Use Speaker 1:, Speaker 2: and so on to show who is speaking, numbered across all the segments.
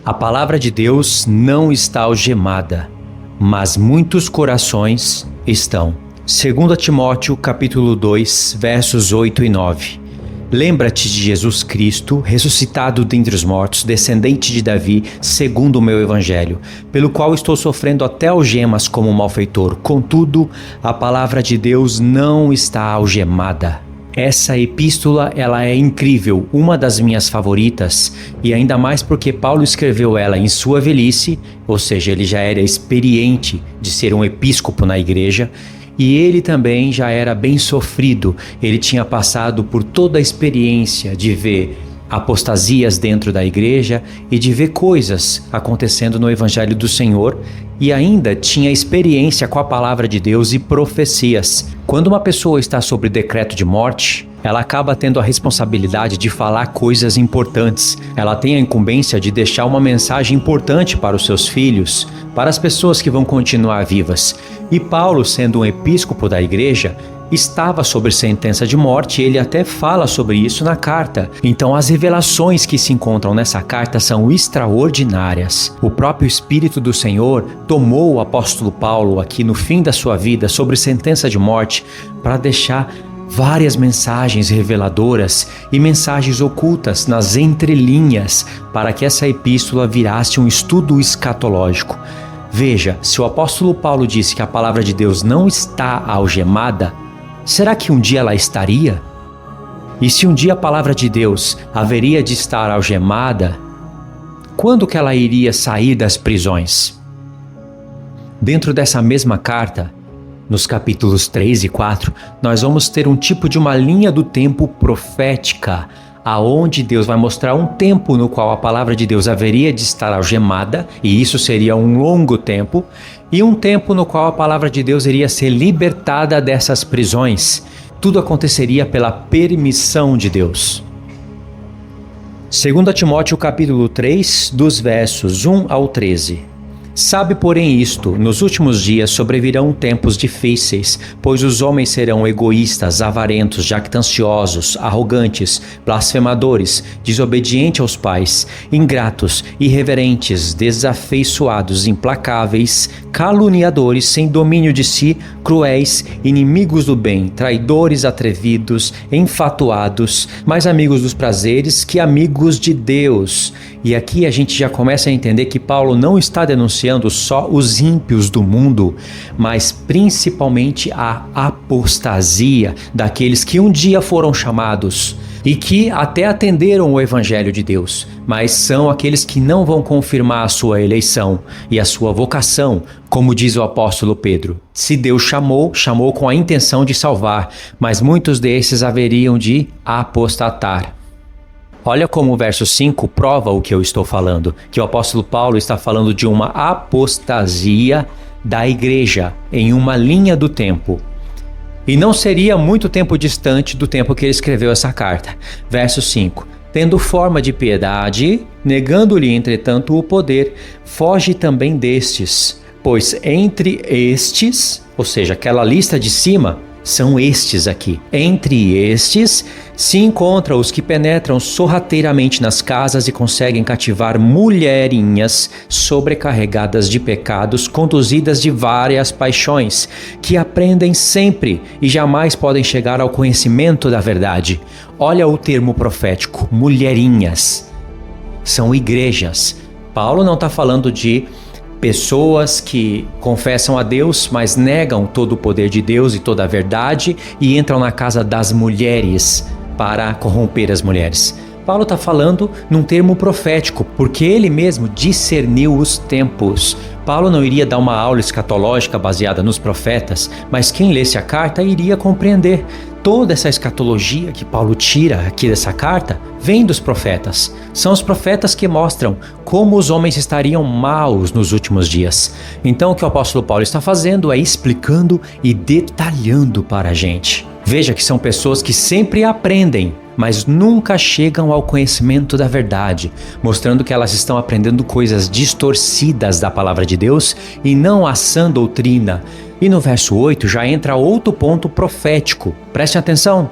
Speaker 1: A palavra de Deus não está algemada, mas muitos corações estão. 2 Timóteo capítulo 2, versos 8 e 9. Lembra-te de Jesus Cristo, ressuscitado dentre os mortos, descendente de Davi, segundo o meu evangelho, pelo qual estou sofrendo até algemas como malfeitor. Contudo, a palavra de Deus não está algemada. Essa epístola, ela é incrível, uma das minhas favoritas, e ainda mais porque Paulo escreveu ela em sua velhice, ou seja, ele já era experiente de ser um episcopo na igreja, e ele também já era bem sofrido. Ele tinha passado por toda a experiência de ver apostasias dentro da igreja e de ver coisas acontecendo no Evangelho do Senhor, e ainda tinha experiência com a palavra de Deus e profecias. Quando uma pessoa está sob decreto de morte, ela acaba tendo a responsabilidade de falar coisas importantes. Ela tem a incumbência de deixar uma mensagem importante para os seus filhos, para as pessoas que vão continuar vivas. E Paulo, sendo um episcopo da igreja, estava sob sentença de morte, e ele até fala sobre isso na carta. Então as revelações que se encontram nessa carta são extraordinárias. O próprio Espírito do Senhor tomou o apóstolo Paulo aqui no fim da sua vida, sobre sentença de morte, para deixar várias mensagens reveladoras e mensagens ocultas nas entrelinhas, para que essa epístola virasse um estudo escatológico. Veja, se o apóstolo Paulo disse que a palavra de Deus não está algemada, será que um dia ela estaria? E se um dia a palavra de Deus haveria de estar algemada, quando que ela iria sair das prisões? Dentro dessa mesma carta, nos capítulos 3 e 4, nós vamos ter um tipo de uma linha do tempo profética, aonde Deus vai mostrar um tempo no qual a palavra de Deus haveria de estar algemada, e isso seria um longo tempo, e um tempo no qual a palavra de Deus iria ser libertada dessas prisões. Tudo aconteceria pela permissão de Deus. 2 Timóteo capítulo 3, dos versos 1 ao 13. Sabe, porém, isto: nos últimos dias sobrevirão tempos difíceis, pois os homens serão egoístas, avarentos, jactanciosos, arrogantes, blasfemadores, desobedientes aos pais, ingratos, irreverentes, desafeiçoados, implacáveis, caluniadores, sem domínio de si, cruéis, inimigos do bem, traidores, atrevidos, enfatuados, mais amigos dos prazeres que amigos de Deus. E aqui a gente já começa a entender que Paulo não está denunciando só os ímpios do mundo, mas principalmente a apostasia daqueles que um dia foram chamados e que até atenderam o Evangelho de Deus, mas são aqueles que não vão confirmar a sua eleição e a sua vocação, como diz o apóstolo Pedro. Se Deus chamou, chamou com a intenção de salvar, mas muitos desses haveriam de apostatar. Olha como o verso 5 prova o que eu estou falando, que o apóstolo Paulo está falando de uma apostasia da igreja em uma linha do tempo. E não seria muito tempo distante do tempo que ele escreveu essa carta. Verso 5. Tendo forma de piedade, negando-lhe entretanto o poder, foge também destes, pois entre estes, ou seja, aquela lista de cima, são estes aqui. Entre estes se encontram os que penetram sorrateiramente nas casas e conseguem cativar mulherinhas sobrecarregadas de pecados, conduzidas de várias paixões, que aprendem sempre e jamais podem chegar ao conhecimento da verdade. Olha o termo profético, mulherinhas. São igrejas. Paulo não está falando de pessoas que confessam a Deus, mas negam todo o poder de Deus e toda a verdade e entram na casa das mulheres para corromper as mulheres. Paulo está falando num termo profético, porque ele mesmo discerniu os tempos. Paulo não iria dar uma aula escatológica baseada nos profetas, mas quem lesse a carta iria compreender. Toda essa escatologia que Paulo tira aqui dessa carta vem dos profetas. São os profetas que mostram como os homens estariam maus nos últimos dias. Então o que o apóstolo Paulo está fazendo é explicando e detalhando para a gente. Veja que são pessoas que sempre aprendem, mas nunca chegam ao conhecimento da verdade, mostrando que elas estão aprendendo coisas distorcidas da palavra de Deus e não a sã doutrina. E no verso 8 já entra outro ponto profético. Preste atenção.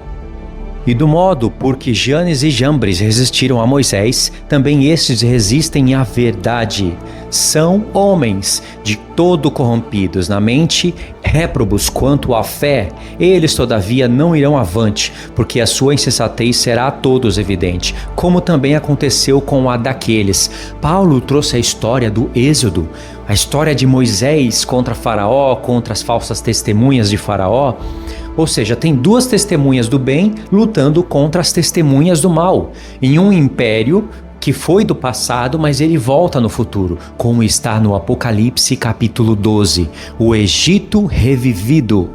Speaker 1: E do modo por que Janes e Jambres resistiram a Moisés, também estes resistem à verdade. São homens de todo corrompidos na mente, réprobos quanto à fé. Eles, todavia, não irão avante, porque a sua insensatez será a todos evidente, como também aconteceu com a daqueles. Paulo trouxe a história do Êxodo, a história de Moisés contra Faraó, contra as falsas testemunhas de Faraó. Ou seja, tem duas testemunhas do bem lutando contra as testemunhas do mal, em um império que foi do passado, mas ele volta no futuro, como está no Apocalipse capítulo 12, o Egito revivido.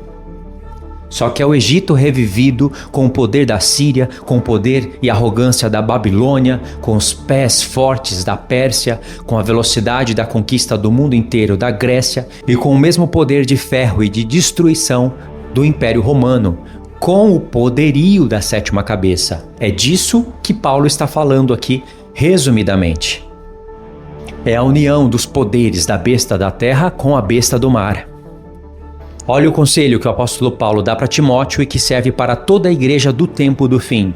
Speaker 1: Só que é o Egito revivido com o poder da Síria, com o poder e arrogância da Babilônia, com os pés fortes da Pérsia, com a velocidade da conquista do mundo inteiro da Grécia e com o mesmo poder de ferro e de destruição do Império Romano, com o poderio da sétima cabeça. É disso que Paulo está falando aqui, resumidamente. É a união dos poderes da besta da terra com a besta do mar. Olha o conselho que o apóstolo Paulo dá para Timóteo e que serve para toda a igreja do tempo do fim.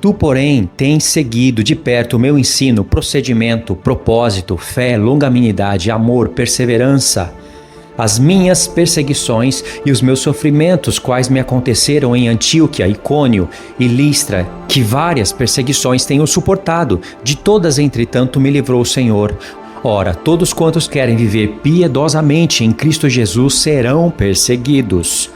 Speaker 1: Tu, porém, tens seguido de perto o meu ensino, procedimento, propósito, fé, longanimidade, amor, perseverança, as minhas perseguições e os meus sofrimentos, quais me aconteceram em Antioquia, Icônio e Listra, que várias perseguições tenho suportado, de todas, entretanto, me livrou o Senhor. Ora, todos quantos querem viver piedosamente em Cristo Jesus serão perseguidos.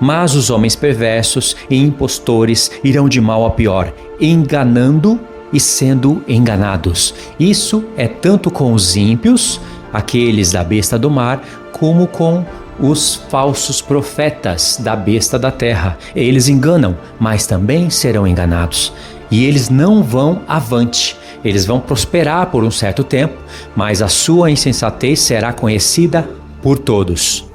Speaker 1: Mas os homens perversos e impostores irão de mal a pior, enganando e sendo enganados. Isso é tanto com os ímpios, aqueles da besta do mar, como com os falsos profetas da besta da terra. Eles enganam, mas também serão enganados. E eles não vão avante. Eles vão prosperar por um certo tempo, mas a sua insensatez será conhecida por todos.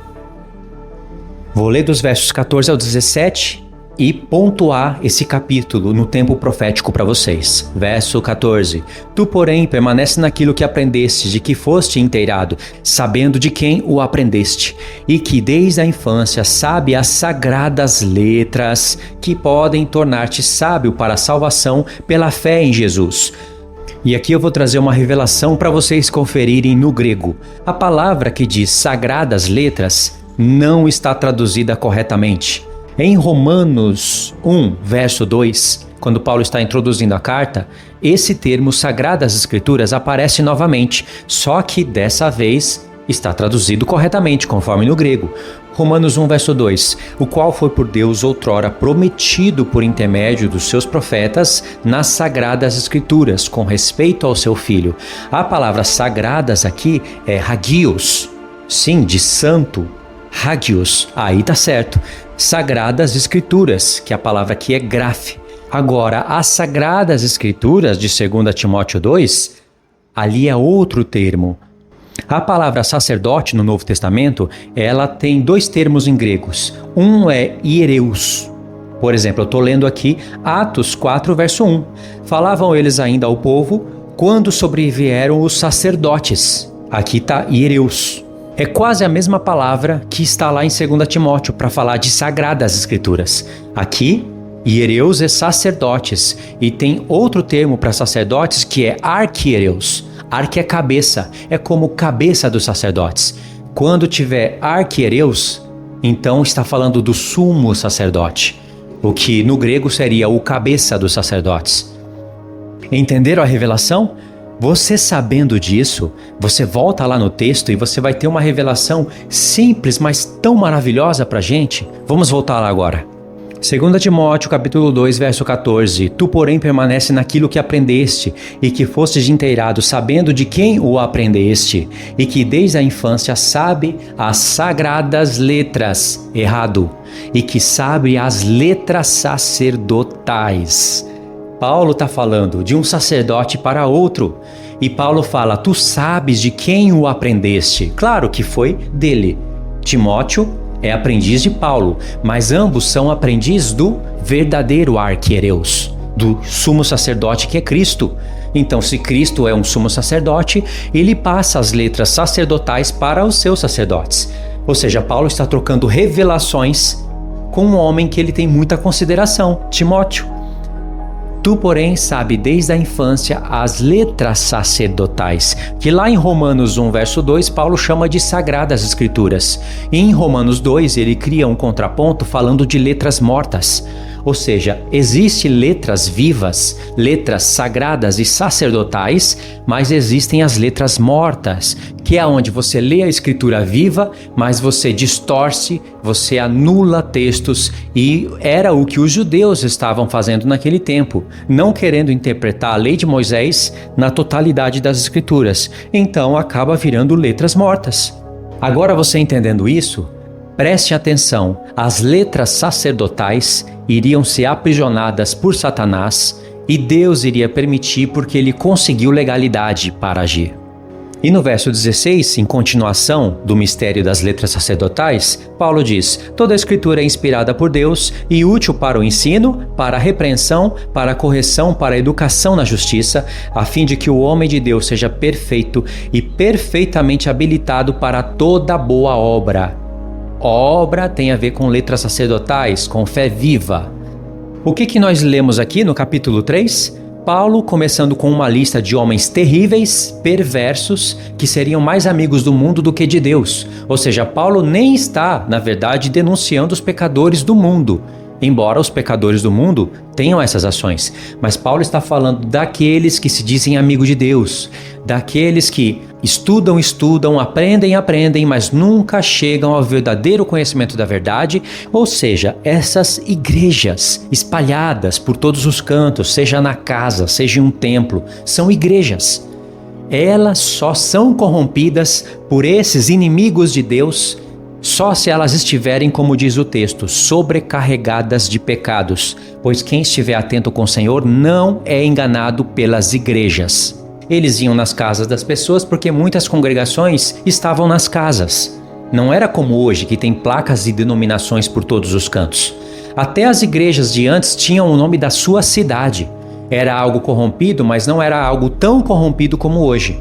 Speaker 1: Vou ler dos versos 14 ao 17 e pontuar esse capítulo no tempo profético para vocês. Verso 14. Tu, porém, permanece naquilo que aprendeste, de que foste inteirado, sabendo de quem o aprendeste, e que desde a infância sabe as sagradas letras que podem tornar-te sábio para a salvação pela fé em Jesus. E aqui eu vou trazer uma revelação para vocês conferirem no grego. A palavra que diz sagradas letras não está traduzida corretamente. Em Romanos 1, verso 2, quando Paulo está introduzindo a carta, esse termo Sagradas Escrituras aparece novamente, só que dessa vez está traduzido corretamente, conforme no grego. Romanos 1, verso 2, o qual foi por Deus outrora prometido por intermédio dos seus profetas nas Sagradas Escrituras, com respeito ao seu Filho. A palavra sagradas aqui é hagios, sim, de santo, hagios, aí tá certo. Sagradas Escrituras, que a palavra aqui é graphe. Agora, as Sagradas Escrituras de 2 Timóteo 2, ali é outro termo. A palavra sacerdote no Novo Testamento, ela tem dois termos em gregos. Um é hiereus. Por exemplo, eu estou lendo aqui Atos 4, verso 1. Falavam eles ainda ao povo quando sobrevieram os sacerdotes. Aqui está hiereus. É quase a mesma palavra que está lá em 2 Timóteo para falar de Sagradas Escrituras. Aqui, hiereus é sacerdotes, e tem outro termo para sacerdotes que é arquiereus. Arque é cabeça, é como cabeça dos sacerdotes. Quando tiver arquiereus, então está falando do sumo sacerdote, o que no grego seria o cabeça dos sacerdotes. Entenderam a revelação? Você sabendo disso, você volta lá no texto e você vai ter uma revelação simples, mas tão maravilhosa para a gente. Vamos voltar lá agora. 2 Timóteo capítulo 2, verso 14. Tu, porém, permanece naquilo que aprendeste e que fostes inteirado, sabendo de quem o aprendeste, e que desde a infância sabe as sagradas letras, errado, e que sabe as letras sacerdotais. Paulo está falando de um sacerdote para outro. E Paulo fala, tu sabes de quem o aprendeste. Claro que foi dele. Timóteo é aprendiz de Paulo, mas ambos são aprendiz do verdadeiro arquiereus, do sumo sacerdote que é Cristo. Então, se Cristo é um sumo sacerdote, ele passa as letras sacerdotais para os seus sacerdotes. Ou seja, Paulo está trocando revelações com um homem que ele tem muita consideração, Timóteo. Tu, porém, sabe desde a infância as letras sacerdotais, que lá em Romanos 1, verso 2, Paulo chama de Sagradas Escrituras. E em Romanos 2, ele cria um contraponto falando de letras mortas. Ou seja, existem letras vivas, letras sagradas e sacerdotais, mas existem as letras mortas, que é onde você lê a escritura viva, mas você distorce, você anula textos, e era o que os judeus estavam fazendo naquele tempo, não querendo interpretar a lei de Moisés na totalidade das escrituras. Então acaba virando letras mortas. Agora, você entendendo isso, preste atenção, as letras sacerdotais iriam ser aprisionadas por Satanás e Deus iria permitir porque ele conseguiu legalidade para agir. E no verso 16, em continuação do mistério das letras sacerdotais, Paulo diz: toda a escritura é inspirada por Deus e útil para o ensino, para a repreensão, para a correção, para a educação na justiça, a fim de que o homem de Deus seja perfeito e perfeitamente habilitado para toda boa obra. Obra tem a ver com letras sacerdotais, com fé viva. O que nós lemos aqui no capítulo 3? Paulo começando com uma lista de homens terríveis, perversos, que seriam mais amigos do mundo do que de Deus. Ou seja, Paulo nem está, na verdade, denunciando os pecadores do mundo, embora os pecadores do mundo tenham essas ações. Mas Paulo está falando daqueles que se dizem amigos de Deus, daqueles que estudam, aprendem, mas nunca chegam ao verdadeiro conhecimento da verdade. Ou seja, essas igrejas espalhadas por todos os cantos, seja na casa, seja em um templo, são igrejas. Elas só são corrompidas por esses inimigos de Deus só se elas estiverem, como diz o texto, sobrecarregadas de pecados, pois quem estiver atento com o Senhor não é enganado pelas igrejas. Eles iam nas casas das pessoas porque muitas congregações estavam nas casas. Não era como hoje, que tem placas e denominações por todos os cantos. Até as igrejas de antes tinham o nome da sua cidade. Era algo corrompido, mas não era algo tão corrompido como hoje.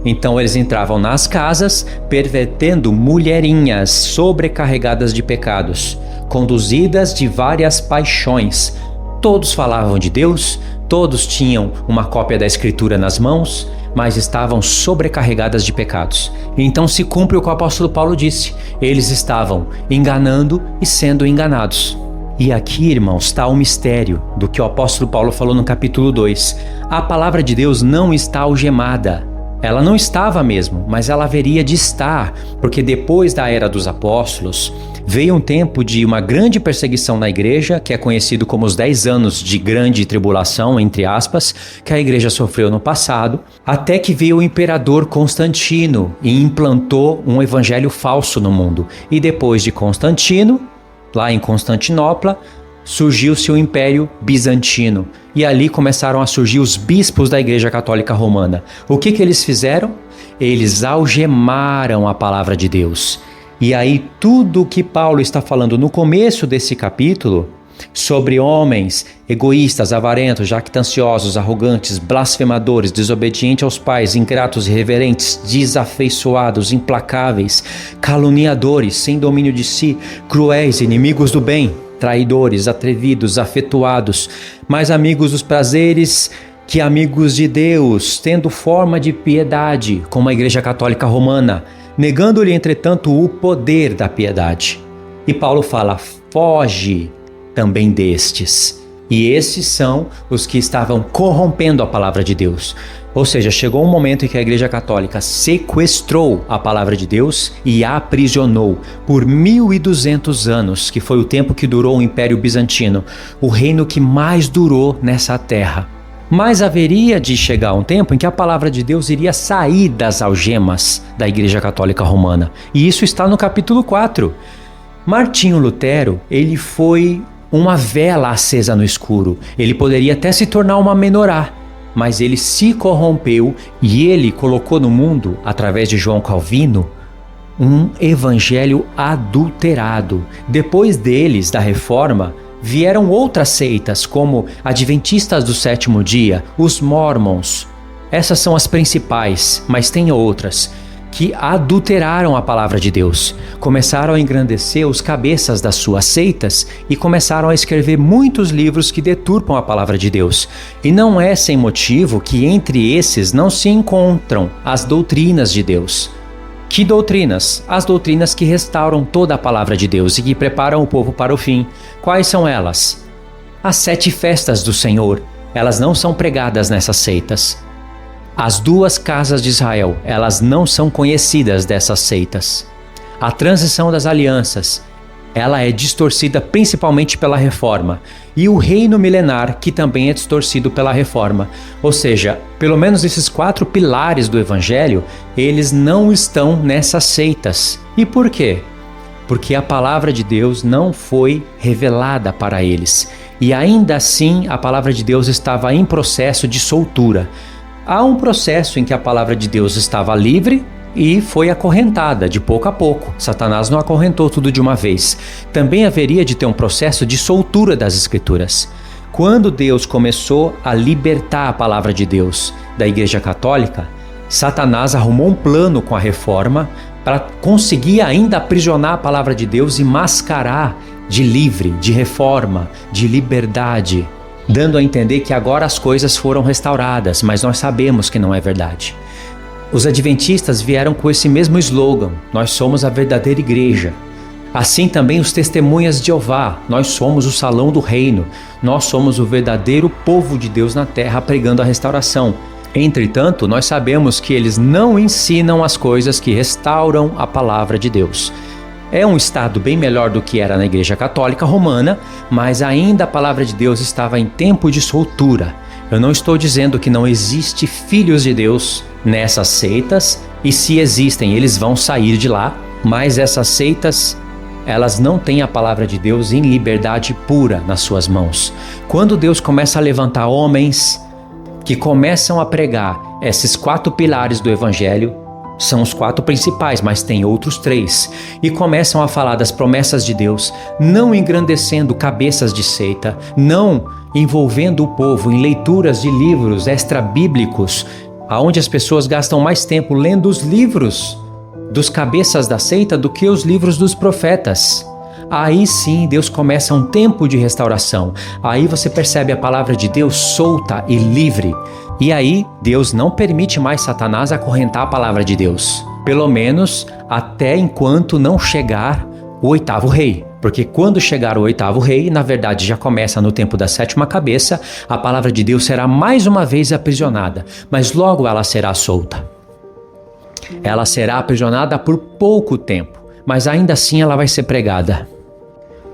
Speaker 1: Então eles entravam nas casas, pervertendo mulherinhas sobrecarregadas de pecados, conduzidas de várias paixões. Todos falavam de Deus, todos tinham uma cópia da Escritura nas mãos, mas estavam sobrecarregadas de pecados. Então se cumpre o que o apóstolo Paulo disse: eles estavam enganando e sendo enganados. E aqui, irmãos, está o mistério do que o apóstolo Paulo falou no capítulo 2. A palavra de Deus não está algemada. Ela não estava mesmo, mas ela haveria de estar, porque depois da era dos apóstolos, veio um tempo de uma grande perseguição na igreja, que é conhecido como os 10 anos de grande tribulação, entre aspas, que a igreja sofreu no passado, até que veio o imperador Constantino e implantou um evangelho falso no mundo. E depois de Constantino, lá em Constantinopla, surgiu-se o Império Bizantino, e ali começaram a surgir os bispos da Igreja Católica Romana. O que eles fizeram? Eles algemaram a palavra de Deus. E aí tudo o que Paulo está falando no começo desse capítulo, sobre homens egoístas, avarentos, jactanciosos, arrogantes, blasfemadores, desobedientes aos pais, ingratos, irreverentes, desafeiçoados, implacáveis, caluniadores, sem domínio de si, cruéis, inimigos do bem, traidores, atrevidos, afetuados, mais amigos dos prazeres que amigos de Deus, tendo forma de piedade, como a Igreja Católica Romana, negando-lhe, entretanto, o poder da piedade. E Paulo fala: foge também destes. E esses são os que estavam corrompendo a palavra de Deus. Ou seja, chegou um momento em que a Igreja Católica sequestrou a palavra de Deus e a aprisionou por 1200 anos, que foi o tempo que durou o Império Bizantino, o reino que mais durou nessa terra. Mas haveria de chegar um tempo em que a palavra de Deus iria sair das algemas da Igreja Católica Romana. E isso está no capítulo 4. Martinho Lutero, ele foi uma vela acesa no escuro. Ele poderia até se tornar uma menorá, mas ele se corrompeu e ele colocou no mundo, através de João Calvino, um evangelho adulterado. Depois deles, da Reforma, vieram outras seitas, como Adventistas do Sétimo Dia, os Mormons. Essas são as principais, mas tem outras, que adulteraram a palavra de Deus, começaram a engrandecer os cabeças das suas seitas e começaram a escrever muitos livros que deturpam a palavra de Deus. E não é sem motivo que entre esses não se encontram as doutrinas de Deus. Que doutrinas? As doutrinas que restauram toda a palavra de Deus e que preparam o povo para o fim. Quais são elas? As 7 festas do Senhor, elas não são pregadas nessas seitas. As 2 casas de Israel, elas não são conhecidas dessas seitas. A transição das alianças, ela é distorcida principalmente pela reforma. E o reino milenar, que também é distorcido pela reforma. Ou seja, pelo menos esses 4 pilares do evangelho, eles não estão nessas seitas. E por quê? Porque a palavra de Deus não foi revelada para eles. E ainda assim, a palavra de Deus estava em processo de soltura. Há um processo em que a palavra de Deus estava livre e foi acorrentada de pouco a pouco. Satanás não acorrentou tudo de uma vez. Também haveria de ter um processo de soltura das Escrituras. Quando Deus começou a libertar a palavra de Deus da Igreja Católica, Satanás arrumou um plano com a reforma para conseguir ainda aprisionar a palavra de Deus e mascarar de livre, de reforma, de liberdade, dando a entender que agora as coisas foram restauradas, mas nós sabemos que não é verdade. Os adventistas vieram com esse mesmo slogan: nós somos a verdadeira igreja. Assim também os testemunhas de Jeová: nós somos o salão do reino, nós somos o verdadeiro povo de Deus na terra pregando a restauração. Entretanto, nós sabemos que eles não ensinam as coisas que restauram a palavra de Deus. É um estado bem melhor do que era na Igreja Católica Romana, mas ainda a palavra de Deus estava em tempo de soltura. Eu não estou dizendo que não existe filhos de Deus nessas seitas, e se existem, eles vão sair de lá, mas essas seitas, elas não têm a palavra de Deus em liberdade pura nas suas mãos. Quando Deus começa a levantar homens que começam a pregar esses 4 pilares do Evangelho, são os 4 principais, mas tem outros 3. E começam a falar das promessas de Deus, não engrandecendo cabeças de seita, não envolvendo o povo em leituras de livros extra-bíblicos, onde as pessoas gastam mais tempo lendo os livros dos cabeças da seita do que os livros dos profetas. Aí sim Deus começa um tempo de restauração. Aí você percebe a palavra de Deus solta e livre. E aí Deus não permite mais Satanás acorrentar a palavra de Deus. Pelo menos até enquanto não chegar o 8º rei. Porque quando chegar o 8º rei, na verdade já começa no tempo da 7ª cabeça, a palavra de Deus será mais uma vez aprisionada. Mas logo ela será solta. Ela será aprisionada por pouco tempo, mas ainda assim ela vai ser pregada.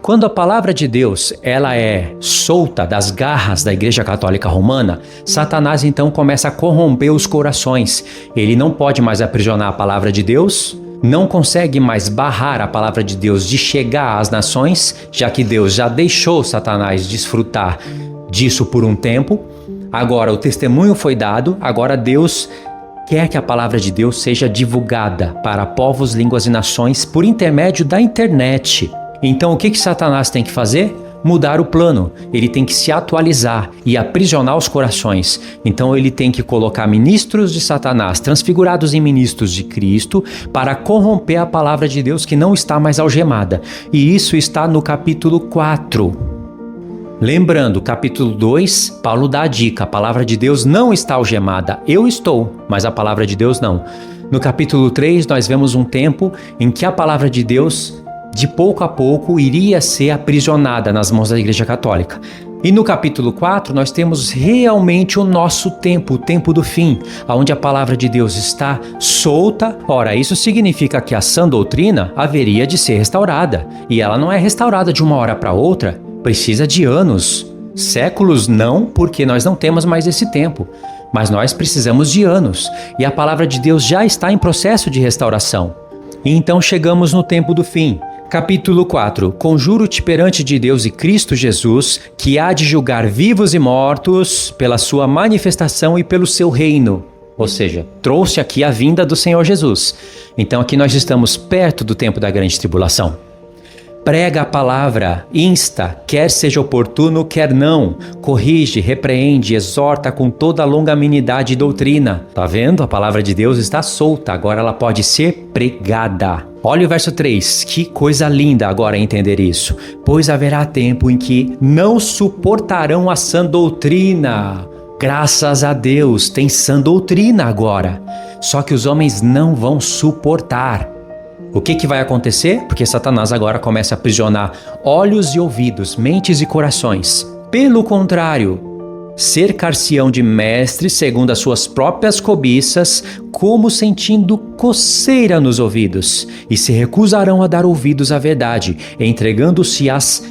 Speaker 1: Quando a palavra de Deus ela é solta das garras da Igreja Católica Romana, Satanás então começa a corromper os corações. Ele não pode mais aprisionar a palavra de Deus, não consegue mais barrar a palavra de Deus de chegar às nações, já que Deus já deixou Satanás desfrutar disso por um tempo. Agora o testemunho foi dado, agora Deus quer que a palavra de Deus seja divulgada para povos, línguas e nações por intermédio da internet. Então o que Satanás tem que fazer? Mudar o plano. Ele tem que se atualizar e aprisionar os corações. Então ele tem que colocar ministros de Satanás transfigurados em ministros de Cristo para corromper a palavra de Deus que não está mais algemada. E isso está no capítulo 4. Lembrando, capítulo 2, Paulo dá a dica: a palavra de Deus não está algemada. Eu estou, mas a palavra de Deus não. No capítulo 3, nós vemos um tempo em que a palavra de Deus, de pouco a pouco, iria ser aprisionada nas mãos da Igreja Católica. E no capítulo 4, nós temos realmente o nosso tempo, o tempo do fim, onde a palavra de Deus está solta. Ora, isso significa que a sã doutrina haveria de ser restaurada. E ela não é restaurada de uma hora para outra, precisa de anos. Séculos não, porque nós não temos mais esse tempo. Mas nós precisamos de anos. E a palavra de Deus já está em processo de restauração. E então chegamos no tempo do fim. Capítulo 4. Conjuro-te perante de Deus e Cristo Jesus, que há de julgar vivos e mortos pela sua manifestação e pelo seu reino. Ou seja, trouxe aqui a vinda do Senhor Jesus. Então aqui nós estamos perto do tempo da grande tribulação. Prega a palavra, insta, quer seja oportuno, quer não. Corrige, repreende, exorta com toda a longanimidade e doutrina. Tá vendo? A palavra de Deus está solta, agora ela pode ser pregada. Olha o verso 3, que coisa linda agora entender isso. Pois haverá tempo em que não suportarão a sã doutrina. Graças a Deus, tem sã doutrina agora. Só que os homens não vão suportar. O que vai acontecer? Porque Satanás agora começa a aprisionar olhos e ouvidos, mentes e corações. Pelo contrário, cercar-se-ão de mestres segundo as suas próprias cobiças, como sentindo coceira nos ouvidos, e se recusarão a dar ouvidos à verdade, entregando-se às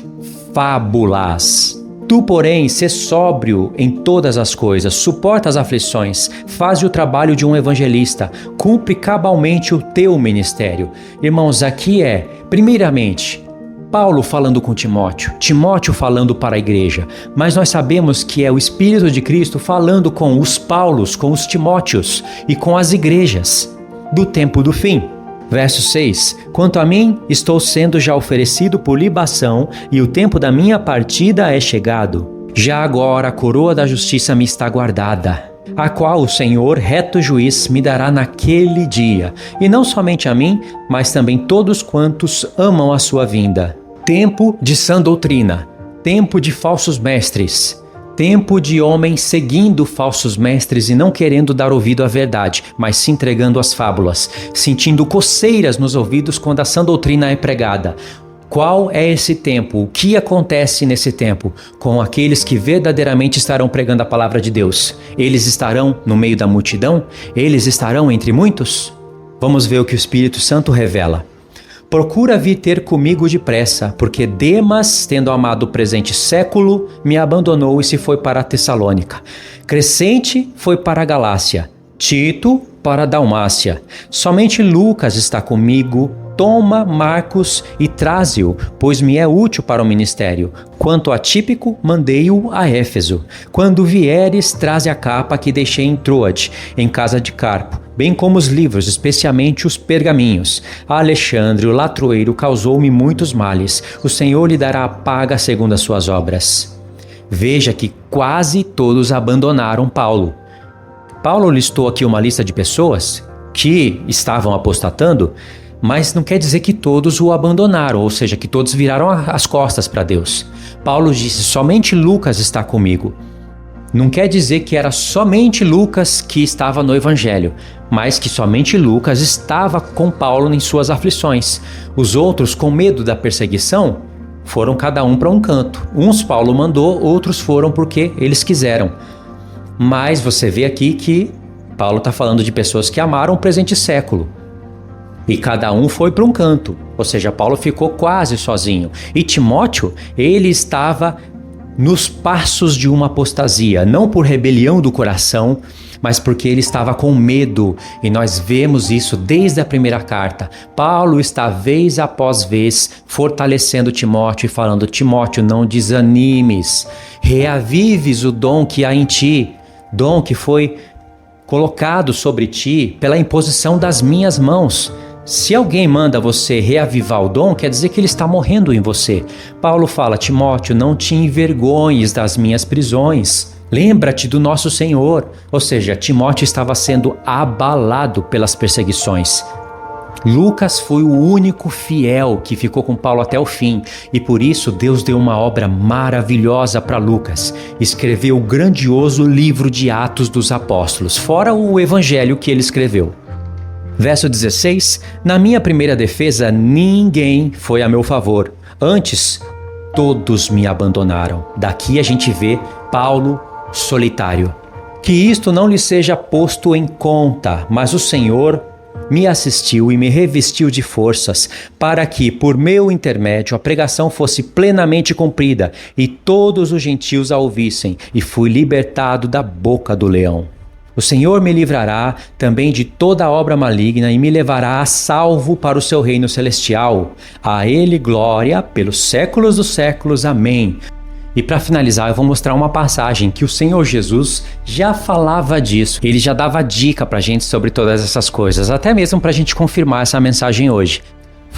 Speaker 1: fábulas. Tu, porém, sê sóbrio em todas as coisas, suporta as aflições, faze o trabalho de um evangelista, cumpre cabalmente o teu ministério. Irmãos, aqui primeiramente, Paulo falando com Timóteo, Timóteo falando para a igreja, mas nós sabemos que é o Espírito de Cristo falando com os Paulos, com os Timóteos e com as igrejas do tempo do fim. Verso 6, quanto a mim, estou sendo já oferecido por libação e o tempo da minha partida é chegado. Já agora a coroa da justiça me está guardada, a qual o Senhor, reto juiz, me dará naquele dia, e não somente a mim, mas também todos quantos amam a sua vinda. Tempo de sã doutrina, tempo de falsos mestres, tempo de homens seguindo falsos mestres e não querendo dar ouvido à verdade, mas se entregando às fábulas, sentindo coceiras nos ouvidos quando a sã doutrina é pregada. Qual é esse tempo? O que acontece nesse tempo com aqueles que verdadeiramente estarão pregando a palavra de Deus? Eles estarão no meio da multidão? Eles estarão entre muitos? Vamos ver o que o Espírito Santo revela. Procura vir ter comigo depressa, porque Demas, tendo amado o presente século, me abandonou e se foi para a Tessalônica. Crescente foi para a Galácia, Tito para a Dalmácia. Somente Lucas está comigo. Toma Marcos e traze-o, pois me é útil para o ministério. Quanto a Típico, mandei-o a Éfeso. Quando vieres, traze a capa que deixei em Troade, em casa de Carpo, bem como os livros, especialmente os pergaminhos. A Alexandre, o latroeiro, causou-me muitos males. O Senhor lhe dará a paga segundo as suas obras. Veja que quase todos abandonaram Paulo. Paulo listou aqui uma lista de pessoas que estavam apostatando, mas não quer dizer que todos o abandonaram, ou seja, que todos viraram as costas para Deus. Paulo disse, somente Lucas está comigo. Não quer dizer que era somente Lucas que estava no Evangelho, mas que somente Lucas estava com Paulo em suas aflições. Os outros, com medo da perseguição, foram cada um para um canto. Uns Paulo mandou, outros foram porque eles quiseram. Mas você vê aqui que Paulo está falando de pessoas que amaram o presente século. E cada um foi para um canto, ou seja, Paulo ficou quase sozinho. E Timóteo, ele estava nos passos de uma apostasia, não por rebelião do coração, mas porque ele estava com medo. E nós vemos isso desde a primeira carta. Paulo está vez após vez fortalecendo Timóteo e falando, Timóteo, não desanimes, reavives o dom que há em ti, dom que foi colocado sobre ti pela imposição das minhas mãos. Se alguém manda você reavivar o dom, quer dizer que ele está morrendo em você. Paulo fala, Timóteo, não te envergonhes das minhas prisões. Lembra-te do nosso Senhor. Ou seja, Timóteo estava sendo abalado pelas perseguições. Lucas foi o único fiel que ficou com Paulo até o fim, e por isso Deus deu uma obra maravilhosa para Lucas. Escreveu o grandioso livro de Atos dos Apóstolos, fora o evangelho que ele escreveu. Verso 16, na minha primeira defesa ninguém foi a meu favor, antes todos me abandonaram. Daqui a gente vê Paulo solitário. Que isto não lhe seja posto em conta, mas o Senhor me assistiu e me revestiu de forças, para que, por meu intermédio, a pregação fosse plenamente cumprida e todos os gentios a ouvissem, e fui libertado da boca do leão. O Senhor me livrará também de toda obra maligna e me levará a salvo para o seu reino celestial. A Ele glória pelos séculos dos séculos. Amém. E para finalizar, eu vou mostrar uma passagem que o Senhor Jesus já falava disso. Ele já dava dica para a gente sobre todas essas coisas, até mesmo para a gente confirmar essa mensagem hoje.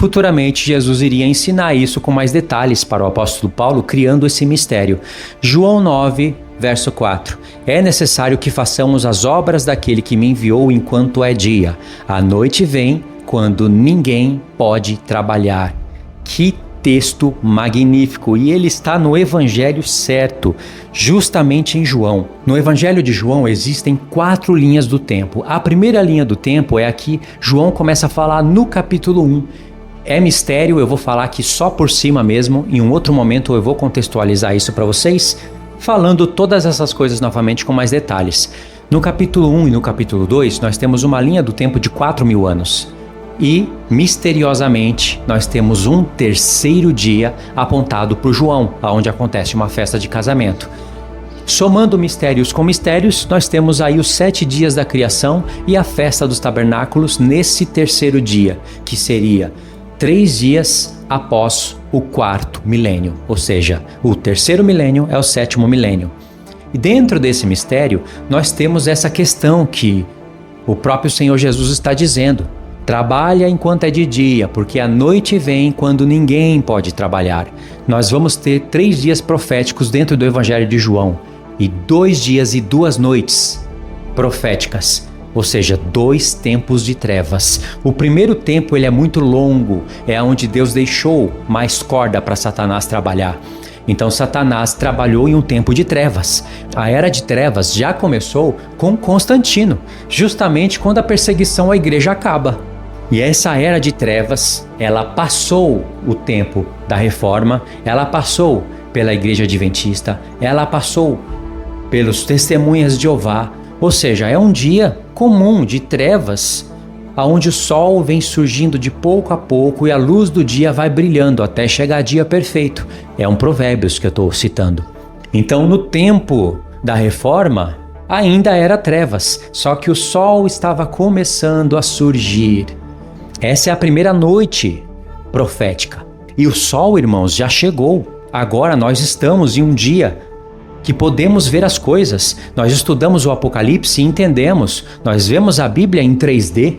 Speaker 1: futuramente Jesus iria ensinar isso com mais detalhes para o apóstolo Paulo, criando esse mistério. João 9, verso 4. É necessário que façamos as obras daquele que me enviou enquanto é dia. A noite vem quando ninguém pode trabalhar. Que texto magnífico, e ele está no evangelho certo, justamente em João. No evangelho de João existem 4 linhas do tempo. A primeira linha do tempo é a que João começa a falar no capítulo 1. É mistério, eu vou falar aqui só por cima mesmo, em um outro momento eu vou contextualizar isso para vocês, falando todas essas coisas novamente com mais detalhes. No capítulo 1 e no capítulo 2 nós temos uma linha do tempo de 4.000 anos. E, misteriosamente, nós temos um terceiro dia apontado por João, onde acontece uma festa de casamento. Somando mistérios com mistérios, nós temos aí os 7 dias da criação e a festa dos tabernáculos nesse terceiro dia, que seria 3 dias após o 4º milênio, ou seja, o terceiro milênio é o 7º milênio. E dentro desse mistério, nós temos essa questão que o próprio Senhor Jesus está dizendo: trabalha enquanto é de dia, porque a noite vem quando ninguém pode trabalhar. Nós vamos ter 3 dias proféticos dentro do Evangelho de João e 2 dias e 2 noites proféticas, ou seja, 2 tempos de trevas. O primeiro tempo ele é muito longo, é onde Deus deixou mais corda para Satanás trabalhar. Então Satanás trabalhou em um tempo de trevas. A era de trevas já começou com Constantino, justamente quando a perseguição à igreja acaba. E essa era de trevas, ela passou o tempo da reforma, ela passou pela igreja adventista, ela passou pelos testemunhas de Jeová, ou seja, é um dia comum de trevas, onde o sol vem surgindo de pouco a pouco e a luz do dia vai brilhando até chegar dia perfeito. É um Provérbios que eu estou citando. Então, no tempo da reforma, ainda era trevas, só que o sol estava começando a surgir. Essa é a primeira noite profética. E o sol, irmãos, já chegou. Agora nós estamos em um dia que podemos ver as coisas. Nós estudamos o Apocalipse e entendemos. Nós vemos a Bíblia em 3D.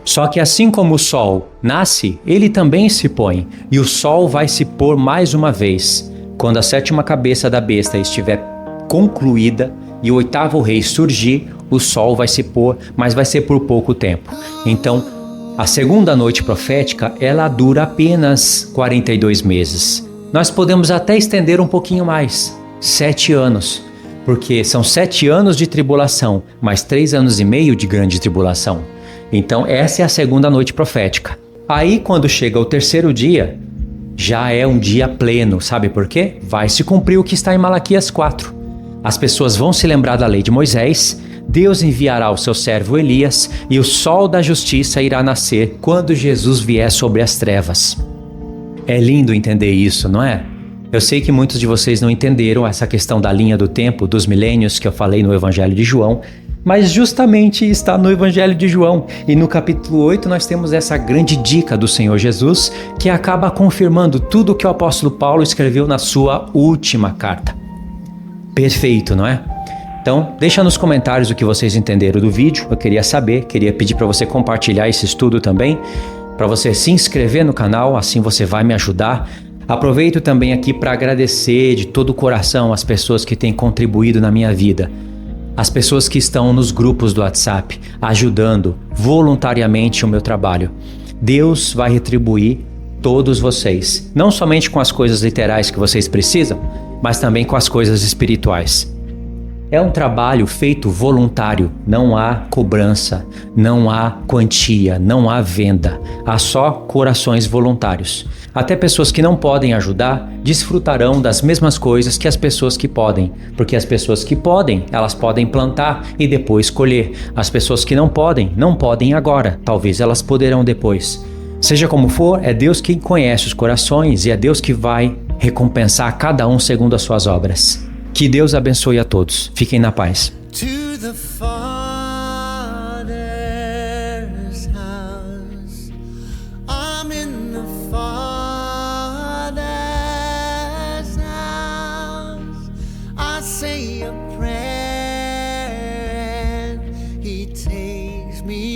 Speaker 1: Só que assim como o sol nasce, ele também se põe. E o sol vai se pôr mais uma vez. Quando a 7ª cabeça da besta estiver concluída e o 8º rei surgir, o sol vai se pôr, mas vai ser por pouco tempo. Então, a segunda noite profética, ela dura apenas 42 meses. Nós podemos até estender um pouquinho mais, 7 anos, porque são 7 anos de tribulação, mais 3 anos e meio de grande tribulação. Então essa é a segunda noite profética. Aí quando chega o terceiro dia, já é um dia pleno, sabe por quê? Vai se cumprir o que está em Malaquias 4. As pessoas vão se lembrar da lei de Moisés, Deus enviará o seu servo Elias e o sol da justiça irá nascer quando Jesus vier sobre as trevas. É lindo entender isso, não é? Eu sei que muitos de vocês não entenderam essa questão da linha do tempo, dos milênios que eu falei no Evangelho de João, mas justamente está no Evangelho de João. E no capítulo 8 nós temos essa grande dica do Senhor Jesus que acaba confirmando tudo o que o apóstolo Paulo escreveu na sua última carta. Perfeito, não é? Então, deixa nos comentários o que vocês entenderam do vídeo. Eu queria saber, queria pedir para você compartilhar esse estudo também, para você se inscrever no canal, assim você vai me ajudar. Aproveito também aqui para agradecer de todo o coração as pessoas que têm contribuído na minha vida. As pessoas que estão nos grupos do WhatsApp, ajudando voluntariamente o meu trabalho. Deus vai retribuir todos vocês, não somente com as coisas literais que vocês precisam, mas também com as coisas espirituais. É um trabalho feito voluntário, não há cobrança, não há quantia, não há venda, há só corações voluntários. Até pessoas que não podem ajudar desfrutarão das mesmas coisas que as pessoas que podem, porque as pessoas que podem, elas podem plantar e depois colher. As pessoas que não podem agora, talvez elas poderão depois. Seja como for, é Deus quem conhece os corações e é Deus que vai recompensar cada um segundo as suas obras. Que Deus abençoe a todos. Fiquem na paz.
Speaker 2: To the Father's house, I'm in the Father's house. I say a prayer and He takes me